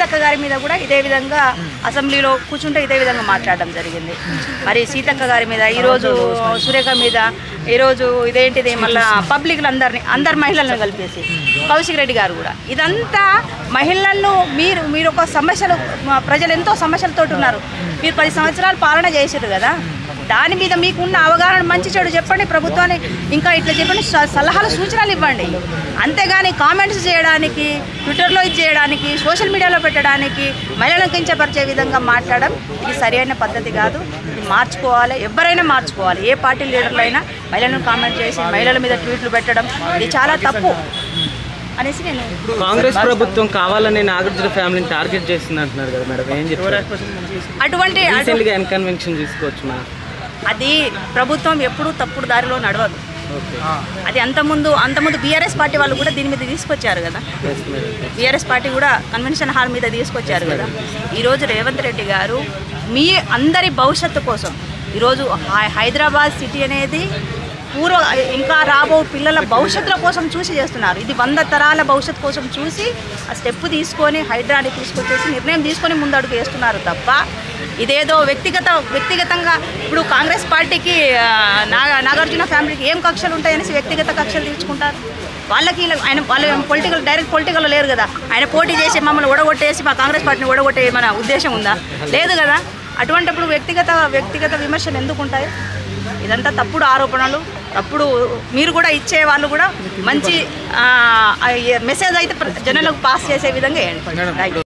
సీతక్క గారి మీద కూడా ఇదే విధంగా అసెంబ్లీలో కూర్చుంటే ఇదే విధంగా మాట్లాడడం జరిగింది. మరి సీతక్క గారి మీద ఈరోజు సురేఖ మీద ఈరోజు ఇదేంటిది మళ్ళీ పబ్లిక్లు అందరి మహిళలను కలిపేసి కౌశిక్ రెడ్డి గారు కూడా ఇదంతా మహిళలను మీరు ఒక సమస్యలు ప్రజలు ఎంతో సమస్యలతో ఉన్నారు. మీరు 10 సంవత్సరాలు పాలన చేసారు కదా, దాని మీద మీకున్న అవగాహన మంచి చెడు చెప్పండి ప్రభుత్వాన్ని, ఇంకా ఇట్లా చెప్పండి, సలహాలు సూచనలు ఇవ్వండి. అంతేగాని కామెంట్స్ చేయడానికి, ట్విట్టర్లో ఇది చేయడానికి, సోషల్ మీడియాలో పెట్టడానికి, మహిళలను కించపరిచే విధంగా మాట్లాడడం ఇది సరైన పద్ధతి కాదు. ఇది మార్చుకోవాలి, ఎవరైనా మార్చుకోవాలి. ఏ పార్టీ లీడర్లు అయినా మహిళలను కామెంట్ చేసి మహిళల మీద ట్వీట్లు పెట్టడం ఇది చాలా తప్పు అనేసి నేను. కాంగ్రెస్ ప్రభుత్వం కావాలని నాగార్జున ఫ్యామిలీని టార్గెట్ చేస్తుంది అంటున్నారు కదా మేడం, ఏం చెప్తారు? అటువంటి కన్వెన్షన్ తీసుకోవచ్చు మేడం. అది ప్రభుత్వం ఎప్పుడూ తప్పుడు దారిలో నడవదు. అది అంతకుముందు బీఆర్ఎస్ పార్టీ వాళ్ళు కూడా దీని మీద తీసుకొచ్చారు కదా, బీఆర్ఎస్ పార్టీ కూడా కన్వెన్షన్ హాల్ మీద తీసుకొచ్చారు కదా. ఈరోజు రేవంత్ రెడ్డి గారు మీ అందరి భవిష్యత్తు కోసం ఈరోజు హైదరాబాద్ సిటీ అనేది ఇంకా రాబో పిల్లల భవిష్యత్తుల కోసం చూసి చేస్తున్నారు. ఇది 100 తరాల భవిష్యత్తు కోసం చూసి ఆ స్టెప్ తీసుకొని హైడ్రాని తీసుకొచ్చేసి నిర్ణయం తీసుకొని ముందడుగు వేస్తున్నారు తప్ప ఇదేదో వ్యక్తిగతంగా ఇప్పుడు కాంగ్రెస్ పార్టీకి నాగార్జున ఫ్యామిలీకి ఏం కక్షలు ఉంటాయనేసి వ్యక్తిగత కక్షలు తీర్చుకుంటారు. వాళ్ళకి వాళ్ళు డైరెక్ట్ పొలిటికల్లో లేరు కదా. ఆయన పోటీ చేసి మమ్మల్ని ఓడగొట్టేసి మా కాంగ్రెస్ పార్టీని ఓడగొట్టే మన ఉద్దేశం ఉందా? లేదు కదా. అటువంటిప్పుడు వ్యక్తిగత విమర్శలు ఎందుకు ఉంటాయి? ఇదంతా తప్పుడు ఆరోపణలు. తప్పుడు మీరు కూడా ఇచ్చే వాళ్ళు కూడా మంచి మెసేజ్ అయితే జనాలకు పాస్ చేసే విధంగా వేయండి.